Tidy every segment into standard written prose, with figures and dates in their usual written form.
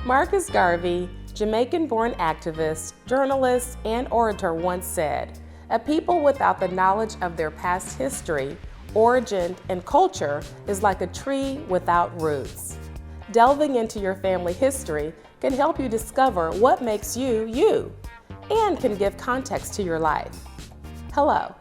Marcus Garvey, Jamaican-born activist, journalist, and orator once said, "A people without the knowledge of their past history, origin, and culture is like a tree without roots." Delving into your family history can help you discover what makes you, you, and can give context to your life. Hello,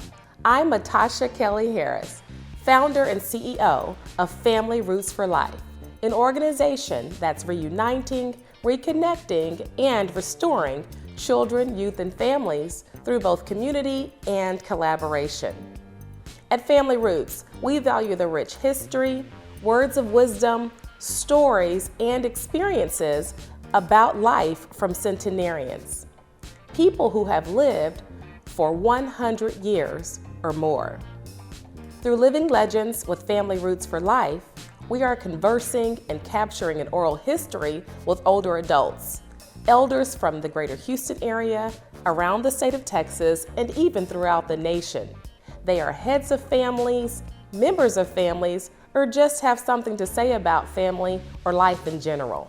I'm Natasha Kelley-Harris, founder and CEO of Family Roots for Life, an organization that's reuniting, reconnecting, and restoring children, youth, and families through both community and collaboration. At Family Roots, we value the rich history, words of wisdom, stories, and experiences about life from centenarians, people who have lived for 100 years or more. Through Living Legends with Family Roots for Life, we are conversing and capturing an oral history with older adults, elders from the greater Houston area, around the state of Texas, and even throughout the nation. They are heads of families, members of families, or just have something to say about family or life in general.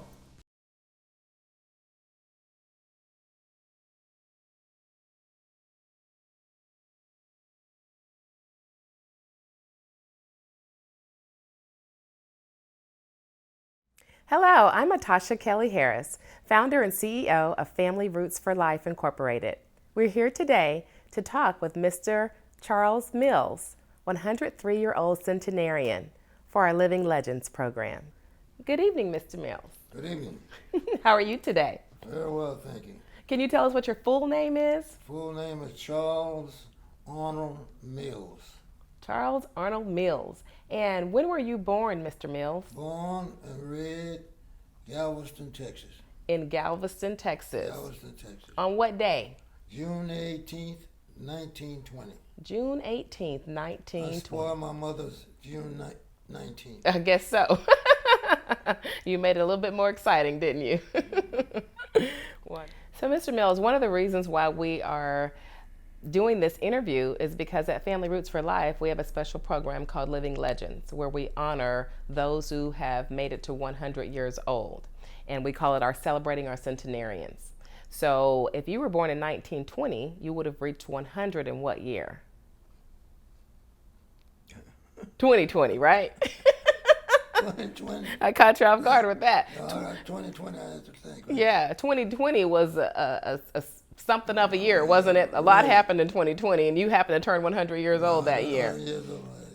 Hello, I'm Natasha Kelley-Harris, founder and CEO of Family Roots for Life Incorporated. We're here today to talk with Mr. Charles Mills, 103-year-old centenarian, for our Living Legends program. Good evening, Mr. Mills. Good evening. How are you today? Very well, thank you. Can you tell us what your full name is? Full name is Charles Arnold Mills. Charles Arnold Mills. And when were you born, Mr. Mills? Born and raised Galveston, Texas. In Galveston, Texas. Galveston, Texas. On what day? June 18th, 1920. June 18th, 1920. I spoiled my mother's June 19th. I guess so. You made it a little bit more exciting, didn't you? So, Mr. Mills, one of the reasons why we are doing this interview is because at Family Roots for Life, we have a special program called Living Legends, where we honor those who have made it to 100 years old. And we call it our Celebrating Our Centenarians. So if you were born in 1920, you would have reached 100 in what year? 2020, right? 2020. I caught you off guard with that. 2020, I had to think. Right? Yeah, 2020 was a something of a year, wasn't it? A lot happened in 2020, and you happened to turn 100 years old that year.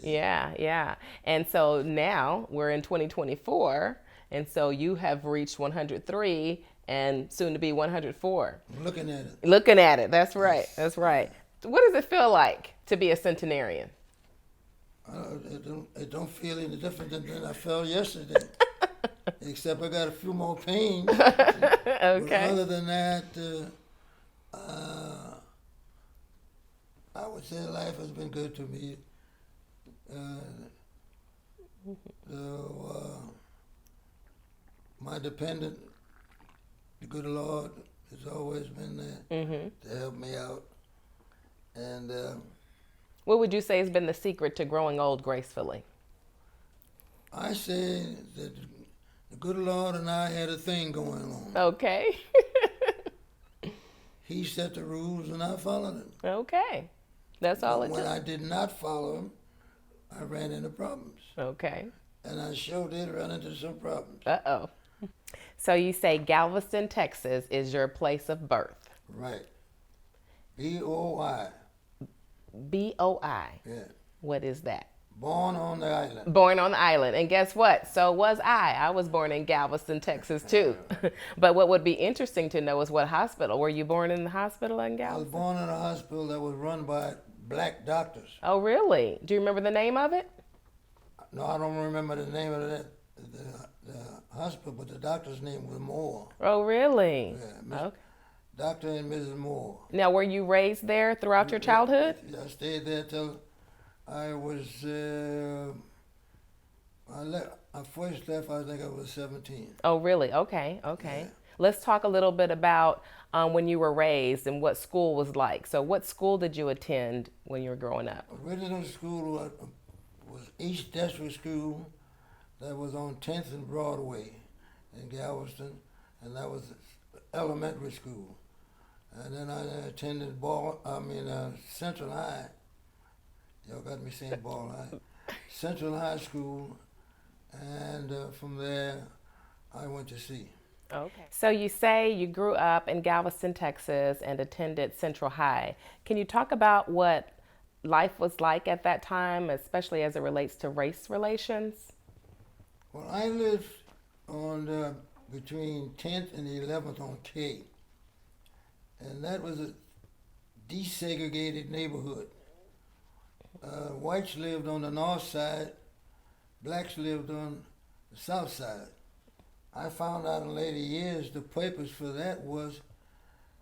Yeah. And so now we're in 2024, and so you have reached 103 and soon to be 104. Looking at it. Looking at it. That's right. That's right. What does it feel like to be a centenarian? It don't feel any different than I felt yesterday. Except I got a few more pains. Okay. But other than that, I would say life has been good to me. My dependent, the good Lord, has always been there to help me out. And what would you say has been the secret to growing old gracefully? I say that the good Lord and I had a thing going on. Okay. He set the rules and I followed them. Okay. That's all it took. When I did not follow them, I ran into problems. Okay. And I sure did run into some problems. Uh-oh. So you say Galveston, Texas is your place of birth. Right. B-O-I. B-O-I. Yeah. What is that? Born on the island. Born on the island. And guess what? So was I. I was born in Galveston, Texas, too. But what would be interesting to know is what hospital. Were you born in the hospital in Galveston? I was born in a hospital that was run by black doctors. Oh, really? Do you remember the name of it? No, I don't remember the name of the hospital, but the doctor's name was Moore. Oh, really? Yeah, okay. Dr. and Mrs. Moore. Now, were you raised there throughout your childhood? I stayed there till I was, I first left, I think I was 17. Oh, really? Okay. Yeah. Let's talk a little bit about when you were raised and what school was like. So what school did you attend when you were growing up? Original school was East District School that was on 10th and Broadway in Galveston. and that was elementary school. And then I attended Central High. Y'all got me saying Ball High. Central High School, and from there, I went to sea. Okay. So you say you grew up in Galveston, Texas, and attended Central High. Can you talk about what life was like at that time, especially as it relates to race relations? Well, I lived on between 10th and 11th on K, and that was a desegregated neighborhood. Whites lived on the north side, blacks lived on the south side. I found out in later years the purpose for that was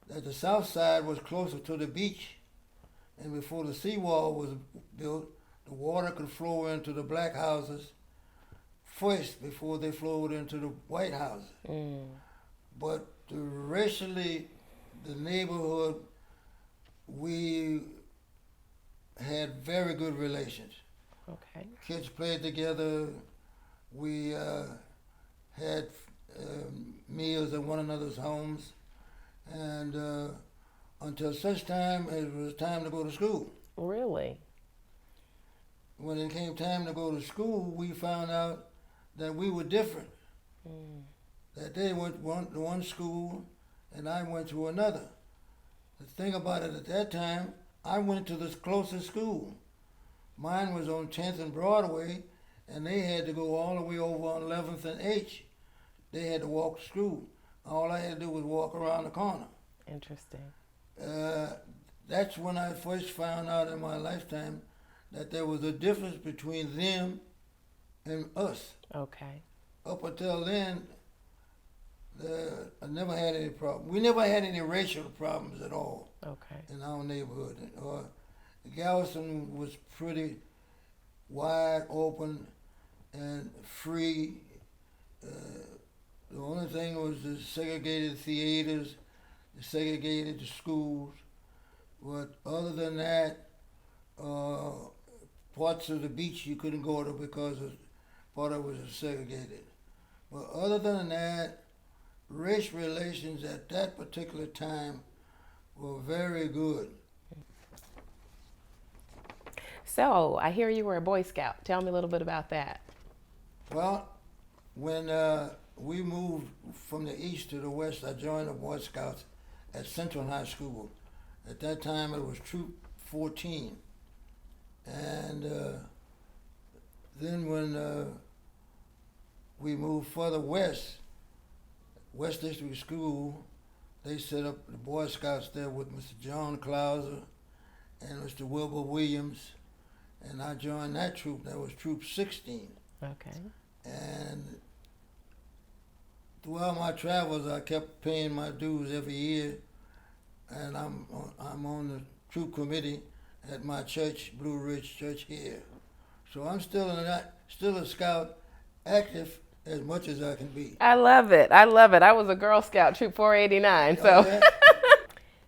that the south side was closer to the beach, and before the seawall was built, the water could flow into the black houses first before they flowed into the white houses. But racially, the neighborhood, we had very good relations. Okay. Kids played together. We had meals at one another's homes, and until such time as it was time to go to school. Really? When it came time to go to school, we found out that we were different. That they went to one school, and I went to another. The thing about it at that time, I went to the closest school. Mine was on 10th and Broadway, and they had to go all the way over on 11th and H. They had to walk to school. All I had to do was walk around the corner. Interesting. That's when I first found out in my lifetime that there was a difference between them and us. Okay. Up until then, I never had any problem. We never had any racial problems at all. Okay. In our neighborhood. Galveston was pretty wide open and free. The only thing was the segregated theaters, the segregated schools. But other than that, parts of the beach you couldn't go to because part of it was segregated. But other than that, race relations at that particular time were very good. So, I hear you were a Boy Scout. Tell me a little bit about that. Well, when we moved from the east to the west, I joined the Boy Scouts at Central High School. At that time, it was Troop 14. And then when we moved further west, West District School, they set up the Boy Scouts there with Mr. John Clauser and Mr. Wilbur Williams, and I joined that troop. That was Troop 16. Okay. And throughout my travels, I kept paying my dues every year, and I'm on the troop committee at my church, Blue Ridge Church here. So I'm still a scout, active as much as I can be. I love it. I love it. I was a Girl Scout, Troop 489. So, Okay.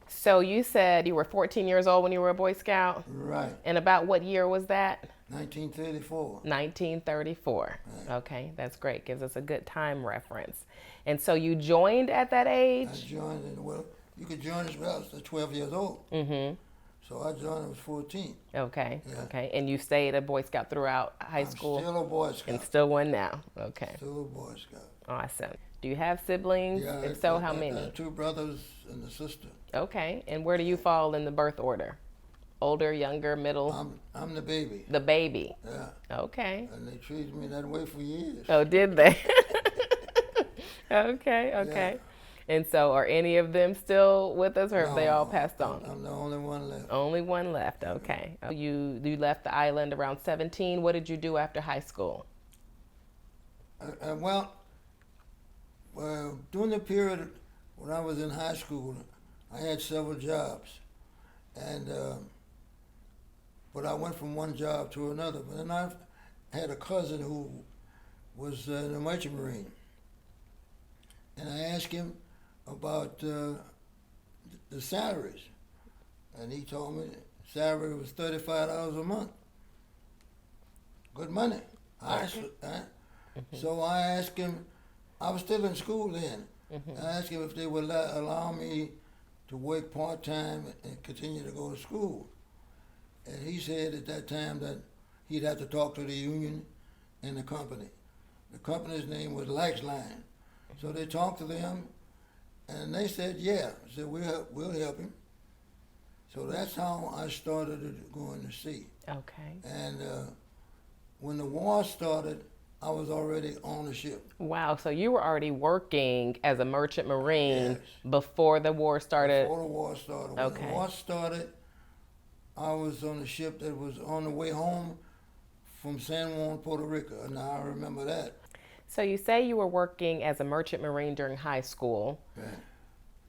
So you said you were 14 years old when you were a Boy Scout? Right. And about what year was that? 1934. 1934. Right. Okay, that's great. Gives us a good time reference. And so you joined at that age? I joined, well, you could join as well as 12 years old. Mm-hmm. So I joined when I was 14. Okay, Yeah. okay. And you stayed a Boy Scout throughout high I'm school? still a Boy Scout. And still one now. Okay. Still a Boy Scout. Awesome. Do you have siblings? Yeah, If so, how I many? have 2 brothers and a sister. Okay. And where do you fall in the birth order? Older, younger, middle? I'm the baby. The baby. Yeah. Okay. And they treated me that way for years. Oh, did they? Okay, okay. Yeah. And so are any of them still with us, or have they all passed on? I'm the only one left. Only one left. Okay. You left the island around 17. What did you do after high school? Well, during the period when I was in high school, I had several jobs, and but I went from one job to another. But then I had a cousin who was in the Merchant Marine, and I asked him about the salaries, and he told me the salary was $35 a month. Good money. So I asked him. I was still in school then. I asked him if they would allow me to work part-time and continue to go to school. And he said at that time that he'd have to talk to the union and the company. The company's name was Line. So they talked to them, and they said, yeah. Said, we'll help him. So that's how I started going to sea. Okay. And when the war started, I was already on the ship. Wow, so you were already working as a merchant marine Yes. before the war started? Before the war started. When Okay. the war started, I was on a ship that was on the way home from San Juan, Puerto Rico. And I remember that. So you say you were working as a merchant marine during high school. Right.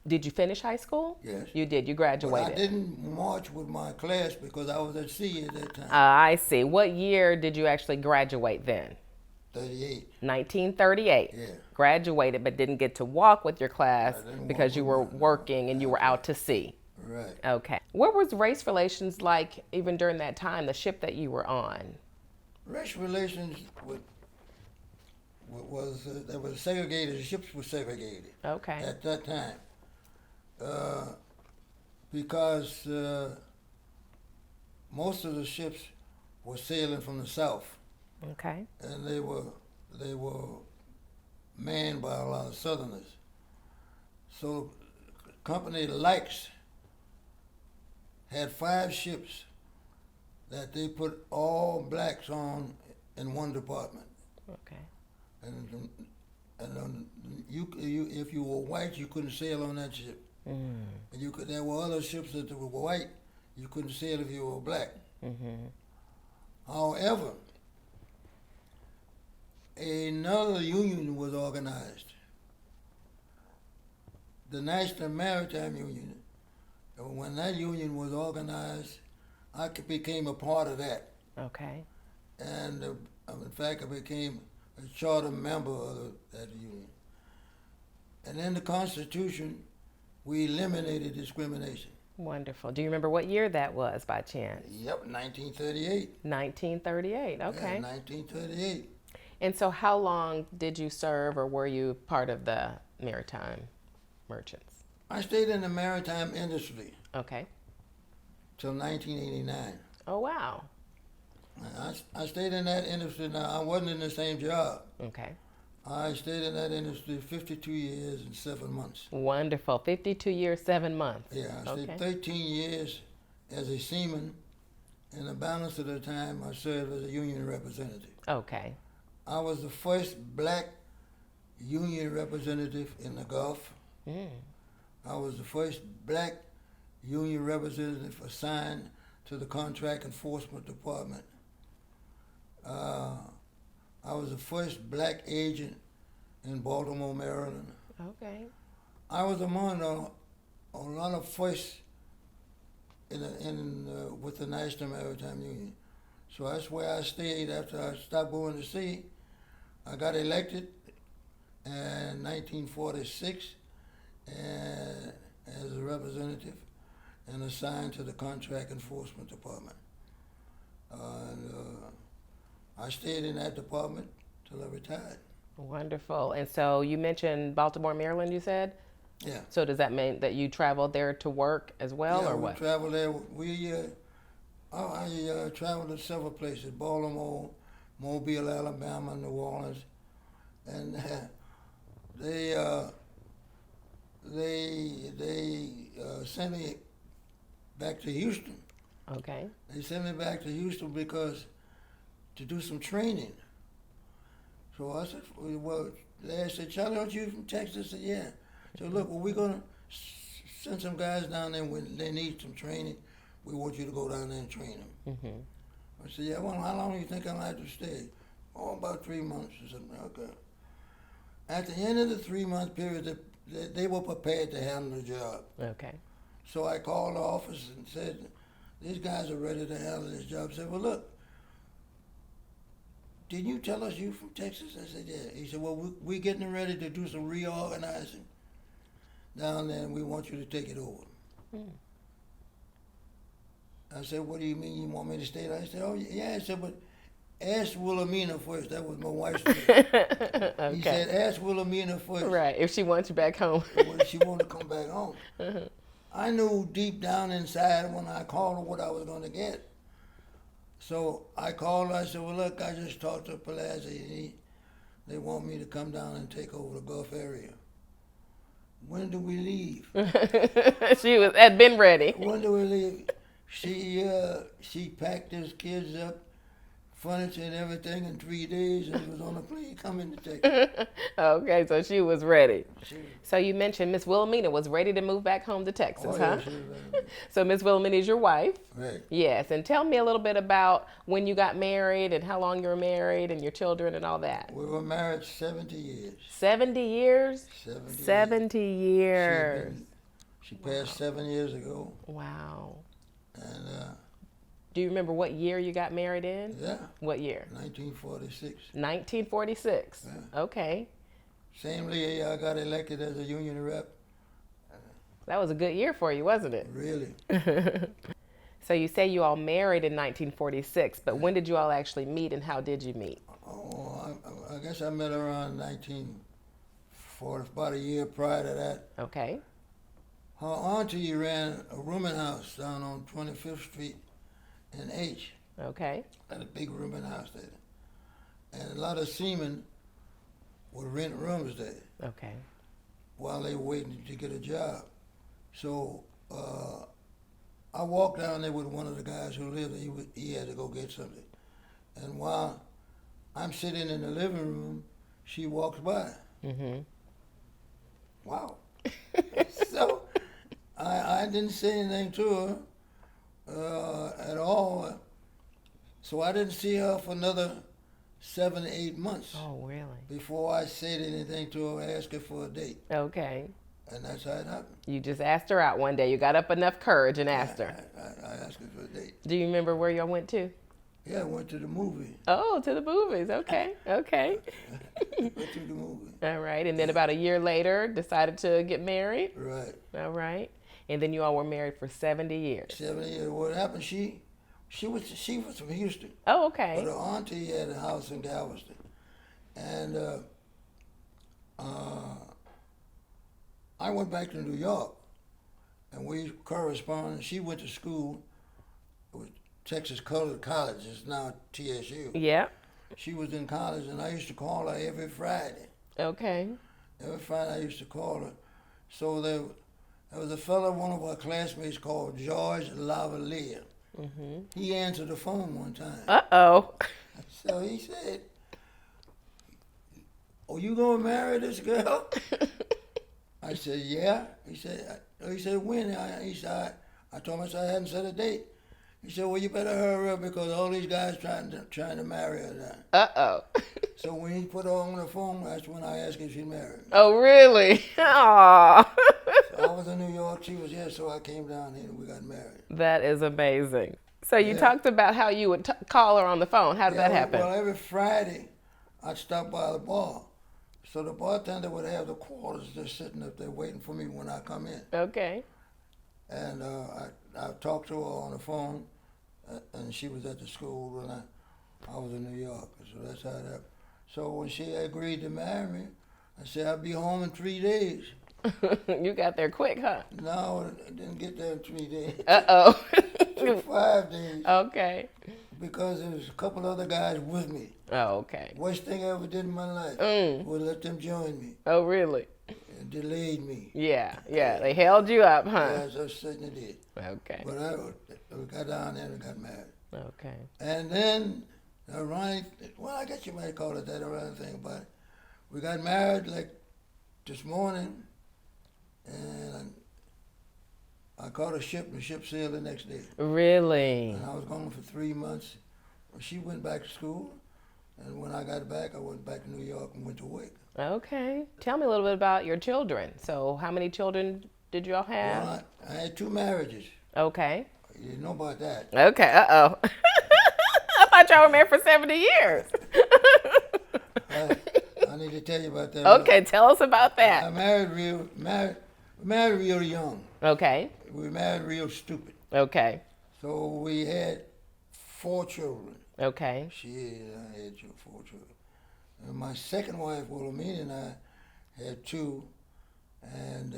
Did you finish high school? Yes. You did. You But graduated. I didn't march with my class because I was at sea at that time. I see. What year did you actually graduate then? 38. 1938. Yeah. Graduated, but didn't get to walk with your class I didn't because walk you with were my- working and you were out to sea. Right. Okay. What was race relations like even during that time, the ship that you were on? Race relations they were segregated. The ships were segregated Okay. at that time because most of the ships were sailing from the south, Okay. and they were manned by a lot of Southerners. So, company Likes had 5 ships that they put all blacks on in one department. Okay. And you if you were white, you couldn't sail on that ship. And there were other ships that were white, you couldn't sail if you were black. However, another union was organized, the National Maritime Union. And when that union was organized, I became a part of that. Okay. And in fact, I became a charter member of that union. And in the Constitution, we eliminated discrimination. Wonderful. Do you remember what year that was by chance? Yep, 1938. 1938. Okay. Yeah, 1938. And so how long did you serve or were you part of the maritime merchants? I stayed in the maritime industry Okay. till 1989. Oh, wow. I stayed in that industry. Now, I wasn't in the same job. Okay. I stayed in that industry 52 years and 7 months. Wonderful. 52 years, 7 months. Yeah, I stayed Okay. 13 years as a seaman, and the balance of the time I served as a union representative. Okay. I was the first black union representative in the Gulf. I was the first black union representative assigned to the Contract Enforcement Department. I was the first black agent in Baltimore, Maryland. Okay. I was among a lot of firsts with the National Maritime Union. So that's where I stayed after I stopped going to sea. I got elected in 1946 as a representative and assigned to the Contract Enforcement Department. I stayed in that department till I retired. Wonderful. And so you mentioned Baltimore, Maryland, you said? Yeah. So does that mean that you traveled there to work as well, Yeah, or we what? traveled there. I traveled to several places: Baltimore, Mobile, Alabama, New Orleans, and they sent me back to Houston. Okay. They sent me back to Houston because to do some training. So I said, well, they said, Charlie, aren't you from Texas? I said, yeah. So look, well, we're gonna send some guys down there when they need some training. We want you to go down there and train them. I said, yeah, well, how long do you think I'll have to stay? Oh, about 3 months. I said, okay. At the end of the 3-month period, they were prepared to handle the job. Okay. So I called the office and said, these guys are ready to handle this job. I said, well, look, didn't you tell us you from Texas? I said, yeah. He said, well, we're getting ready to do some reorganizing down there, and we want you to take it over. I said, what do you mean you want me to stay there? I said, oh, yeah. I said, but ask Wilhelmina first. That was my wife's name. Okay. He said, ask Wilhelmina first. Right, if she wants you back home. Whether she wanted to come back home. I knew deep down inside when I called her what I was going to get. So I called her. I said, well, look, I just talked to Palazzi. They want me to come down and take over the Gulf area. When do we leave? She had been ready. When do we leave? She packed his kids up, furniture and everything in 3 days, and was on a plane coming to Texas. Okay, so she was ready. She, So you mentioned Miss Wilhelmina was ready to move back home to Texas, oh, huh? yeah, she was ready. So Miss Wilhelmina is your wife? Right. Yes, and tell me a little bit about when you got married and how long you were married and your children and all that. We were married 70 years. 70 years? 70 70 years. years. She passed 7 years ago. Wow. And Do you remember what year you got married in? yeah, What year? 1946. 1946. Yeah. Okay. Same year I got elected as a union rep. That was a good year for you, wasn't it? Really. So you say you all married in 1946, but when did you all actually meet and how did you meet? Oh, I guess I met around 1940, about a year prior to that. Okay. Her auntie ran a rooming house down on 25th Street in H. Okay. Had a big rooming house there. And a lot of seamen would rent rooms there Okay. while they were waiting to get a job. So I walked down there with one of the guys who lived there. He had to go get something. And while I'm sitting in the living room, she walks by. Mm-hmm. Wow. So I didn't say anything to her at all. So I didn't see her for another 7 to 8 months Oh, really? before I said anything to her, asked her for a date. Okay. And that's how it happened. You just asked her out one day. You got up enough courage and asked her. I asked her for a date. Do you remember where y'all went to? Yeah, I went to the movie. Oh, to the movies. Okay. Okay. Went to the movie. All right. And then about a year later, decided to get married. Right. All right. And then you all were married for 70 years. 7 years. What happened? She was from Houston. Oh, But okay. her auntie had a house in Galveston. And I went back to New York, and we corresponded. She went to school with Texas Colored College. It's now TSU. Yeah. She was in college, and I used to call her every Friday. Okay. Every Friday I used to call her. So there was a fellow, one of our classmates called George Lavalier. Mm-hmm. He answered the phone one time. Uh-oh. So he said, "Oh, you gonna marry this girl?" I said, "Yeah." He said, "When?" I told him I hadn't set a date. He said, "Well, you better hurry up because all these guys trying to marry her now." Uh-oh. So when he put her on the phone, that's when I asked if she married me. Oh, really? Aw. So I was in New York, she was here, so I came down here and we got married. That is amazing. So you Yeah. talked about how you would call her on the phone. How did that happen? Well, every Friday, I'd stop by the bar. So the bartender would have the quarters just sitting up there waiting for me when I come in. Okay. And I talked to her on the phone, and she was at the school when I was in New York. So that's how it happened. So when she agreed to marry me, I said I'd be home in 3 days. You got there quick, huh? No, I didn't get there in 3 days. Uh-oh. It took 5 days Okay. because there was a couple other guys with me. Oh, okay. Worst thing I ever did in my life was let them join me. Oh, really? It delayed me. Yeah. They held you up, huh? Yeah, so certainly did. Okay. But we got down there and got married. Okay. And then, I guess you might call it that ironic thing about it. We got married like this morning, and I caught a ship, and the ship sailed the next day. Really? And I was gone for 3 months. She went back to school, and when I got back, I went back to New York and went to work. Okay. Tell me a little bit about your children. So how many children did you all have? Well, I had 2 marriages. Okay. You didn't know about that. Okay. Uh-oh. I thought y'all were married for 70 years. I need to tell you about that. Okay, tell us about I that. married real young. Okay. We married real stupid. Okay. So we had 4 children. Okay. I had 4 children. And my second wife, Wilhelmina, and I had 2, and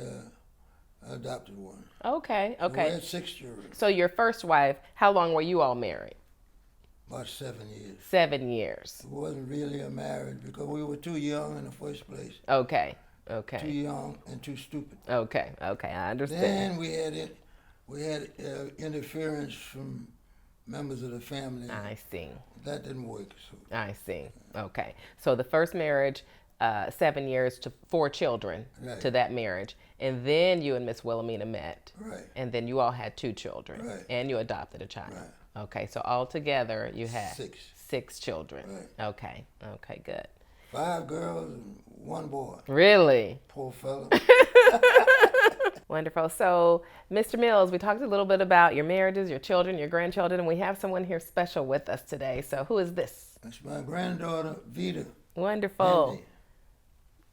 adopted 1. Okay. So we Okay. had 6 children. So your first wife, how long were you all married? About 7 years. 7 years. It wasn't really a marriage because we were too young in the first place. Okay. Too Okay. young and too stupid. Okay. Okay. I understand. Then we had interference from members of the family. I see. That didn't work. So. I see. Okay. So the first marriage, 7 years to 4 children Right. to that marriage. And then you and Miss Wilhelmina met. Right. And then you all had 2 children. Right. And you adopted a child. Right. Okay. So altogether you had 6. 6 children. Right. Okay. Okay. Good. 5 girls and 1 boy. Really? Poor fella. Wonderful. So, Mr. Mills, we talked a little bit about your marriages, your children, your grandchildren, and we have someone here special with us today. So, who is this? That's my granddaughter, Vita. Wonderful.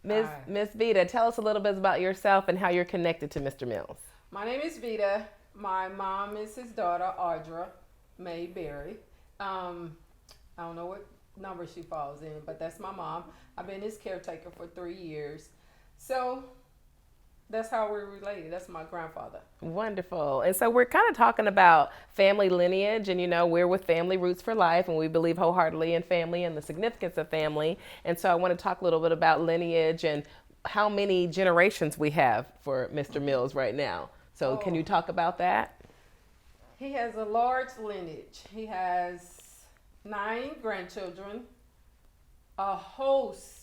Andy. Miss Vita, tell us a little bit about yourself and how you're connected to Mr. Mills. My name is Vita. My mom is his daughter, Audra May Berry. I don't know what number she falls in, but that's my mom. I've been his caretaker for 3 years. So that's how we're related. That's my grandfather. Wonderful. And so we're kind of talking about family lineage, and we're with Family Roots for Life, and we believe wholeheartedly in family and the significance of family. And so I want to talk a little bit about lineage and how many generations we have for Mr. Mills right now. So can you talk about that? He has a large lineage. He has 9 grandchildren, a host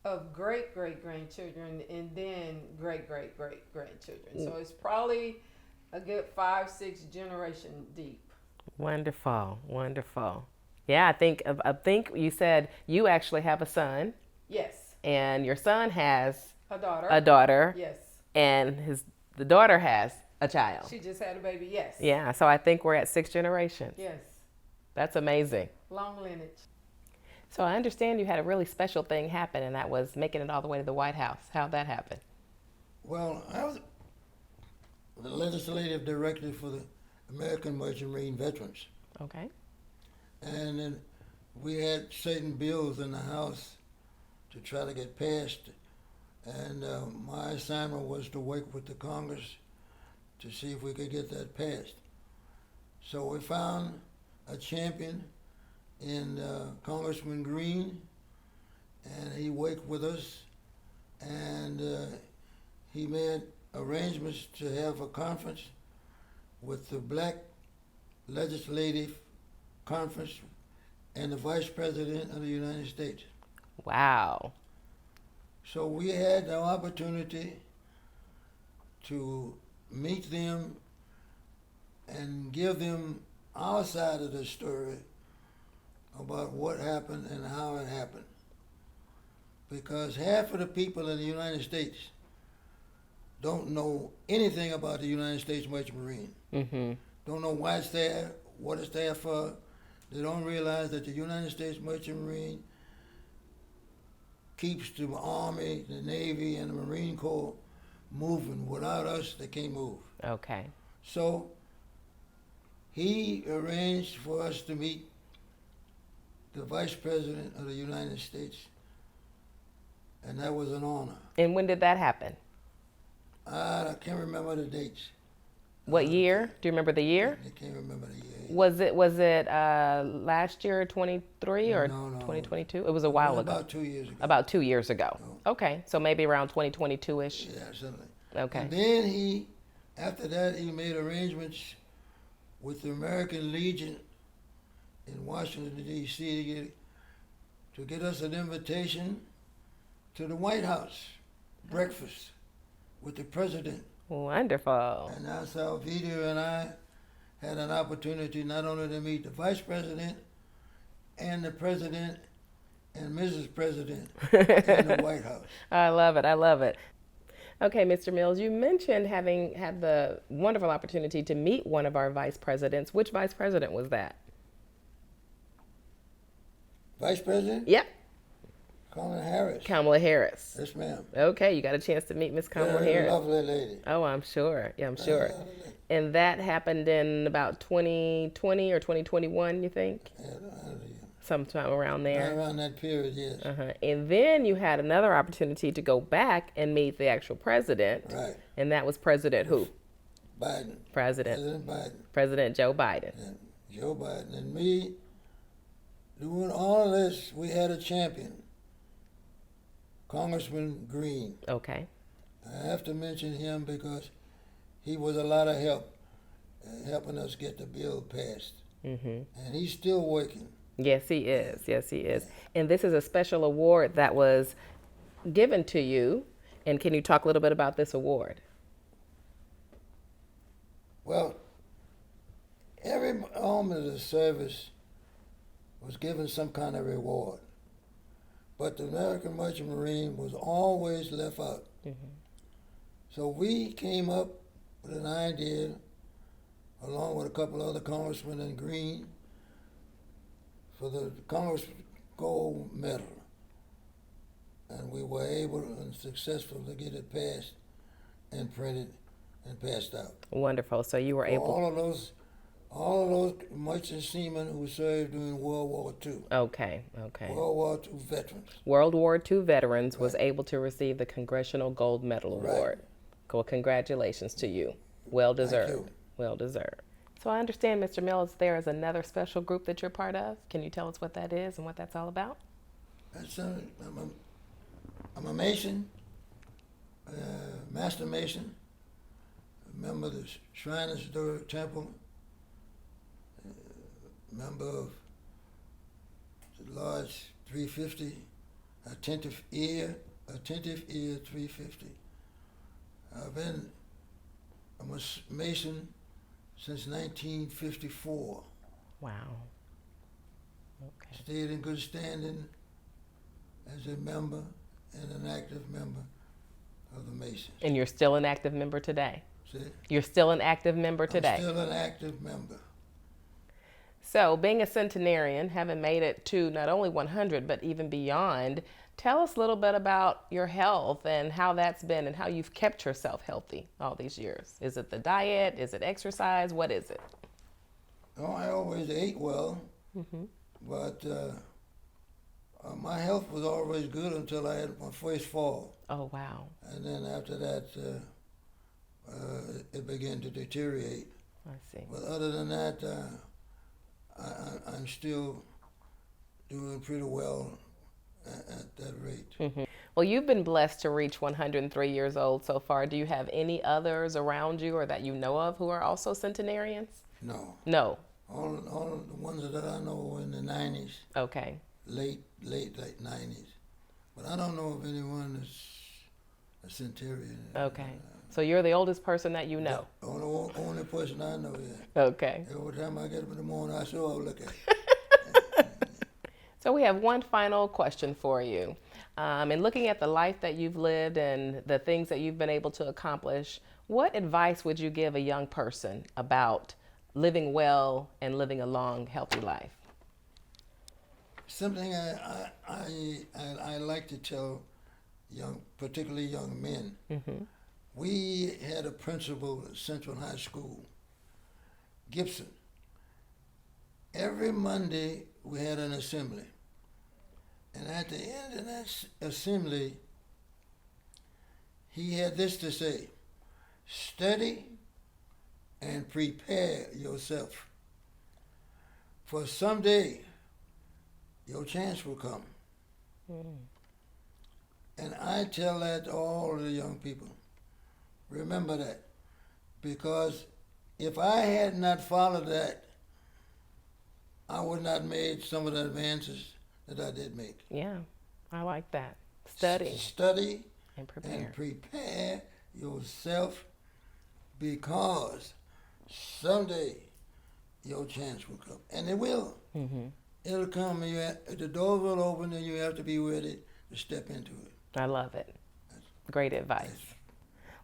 of great-great-grandchildren, and then great-great-great-grandchildren. So it's probably a good 5-6 generation deep. Wonderful, wonderful. Yeah, I think you said you actually have a son, Yes, and your son has a daughter. a daughter, Yes, and the daughter has a child. she just had a baby. Yes. Yeah, so I think we're at 6 generations. Yes, That's amazing. long lineage. So I understand you had a really special thing happen, and that was making it all the way to the White House. How'd that happen? Well, I was the legislative director for the American Merchant Marine Veterans. Okay. And then we had certain bills in the House to try to get passed. And my assignment was to work with the Congress to see if we could get that passed. So we found a champion in Congressman Green, and he worked with us, and he made arrangements to have a conference with the Black Legislative Conference and the Vice President of the United States. Wow. So we had the opportunity to meet them and give them our side of the story about what happened and how it happened. Because half of the people in the United States don't know anything about the United States Merchant Marine. Mm-hmm. Don't know why it's there, what it's there for. They don't realize that the United States Merchant Marine keeps the Army, the Navy, and the Marine Corps moving. Without us, they can't move. Okay. So he arranged for us to meet the Vice President of the United States, and that was an honor. And when did that happen? I can't remember the dates. What year? Do you remember the year? I can't remember the year. Was it last year, 23 or No. 2022? It was a while ago. About 2 years ago. About 2 years ago. No. Okay, so maybe around 2022-ish. Yeah, something. Okay. And then after that, he made arrangements with the American Legion in Washington, D.C. to get us an invitation to the White House breakfast with the president. Wonderful. And that's how Vito and I had an opportunity not only to meet the vice president and the president and Mrs. President in the White House. I love it. I love it. Okay, Mr. Mills, you mentioned having had the wonderful opportunity to meet one of our vice presidents. Which vice president was that? Vice President? Yep. Kelley-Harris. Kamala-Harris. Yes, ma'am. Okay, you got a chance to meet Miss Very Kamala-Harris. lovely lady. Oh, I'm sure. Yeah, I'm sure. And that happened in about 2020 or 2021, you think? Yeah, Sometime around there. around that period, yes. And then you had another opportunity to go back and meet the actual president. Right. And that was President who? Biden. President Biden. President Joe Biden. And Joe Biden. And me, doing all of this, we had a champion, Congressman Green. Okay. I have to mention him because he was a lot of help, helping us get the bill passed. And he's still working. Yes, he is. Yes, he is. And this is a special award that was given to you. And can you talk a little bit about this award? Well, every arm of the service was given some kind of reward. But the American Merchant Marine was always left out. So we came up with an idea, along with a couple other congressmen in Green, for the Congress Gold Medal. And we were able and successful to get it passed and printed and passed out. Wonderful. So you were For able. all of those merchant seamen who served during World War II. Okay. World War II veterans. World War II veterans was able to receive the Congressional Gold Medal Award. Well, congratulations to you. Well deserved. Thank you. Well deserved. So I understand, Mr. Mills, there is another special group that you're part of. Can you tell us what that is and what that's all about? I'm a Mason, Master Mason, a member of the Shriners Temple, member of the Lodge 350, Attentive Ear 350. I'm a Mason since 1954. Wow. Okay. Stayed in good standing as a member and an active member of the Masons. And you're still an active member today? See? You're still an active member today? I'm still an active member. So, being a centenarian, having made it to not only 100, but even beyond, tell us a little bit about your health and how that's been and how you've kept yourself healthy all these years. Is it the diet? Is it exercise? What is it? Oh, I always ate well, but my health was always good until I had my first fall. Oh, wow. And then after that, it began to deteriorate. I see. But other than that, I'm still doing pretty well at that rate. Well, you've been blessed to reach 103 years old so far. Do you have any others around you or that you know of who are also centenarians? No. No. All of the ones that I know were in the 90s. Okay. Late 90s. But I don't know of anyone that's a centurion. Okay. So you're the oldest person that you know? The only person I know, yeah. Okay. Every time I get up in the morning, I sure look at it. So we have one final question for you. In looking at the life that you've lived and the things that you've been able to accomplish, what advice would you give a young person about living well and living a long, healthy life? Something I like to tell particularly young men. We had a principal at Central High School, Gibson. Every Monday we had an assembly. And at the end of that assembly, he had this to say: study and prepare yourself, for someday your chance will come. And I tell that to all the young people. Remember that. Because if I had not followed that, I would not have made some of the advances that I did make. Yeah, I like that. Study. Study and prepare. And prepare yourself, because someday your chance will come. And it will. It'll come, the doors will open, and you have to be ready to step into it. I love it. Great advice.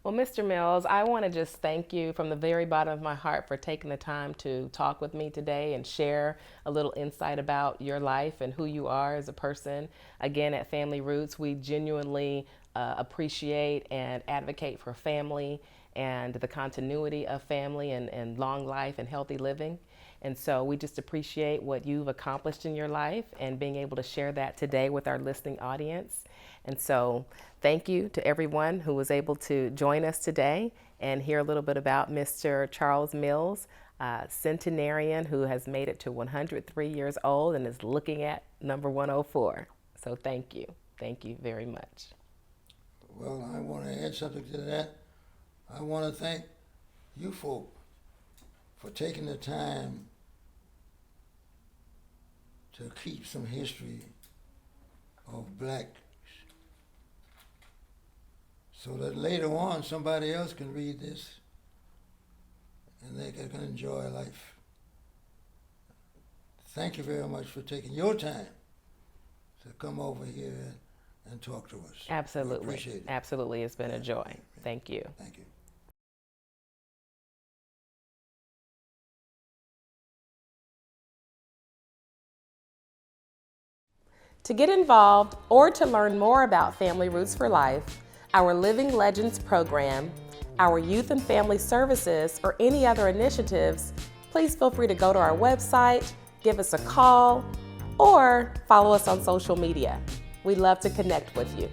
Well, Mr. Mills, I want to just thank you from the very bottom of my heart for taking the time to talk with me today and share a little insight about your life and who you are as a person. Again, at Family Roots, we genuinely appreciate and advocate for family and the continuity of family and long life and healthy living. And so we just appreciate what you've accomplished in your life and being able to share that today with our listening audience. And so thank you to everyone who was able to join us today and hear a little bit about Mr. Charles Mills, Centenarian who has made it to 103 years old and is looking at number 104. So thank you. Thank you very much. Well, I want to add something to that. I want to thank you folk for taking the time to keep some history of blacks so that later on somebody else can read this and they can enjoy life. Thank you very much for taking your time to come over here and talk to us. Absolutely. We appreciate it. Absolutely. It's been a joy. Thank you. Thank you. To get involved or to learn more about Family Roots for Life, our Living Legends program, our youth and family services, or any other initiatives, please feel free to go to our website, give us a call, or follow us on social media. We'd love to connect with you.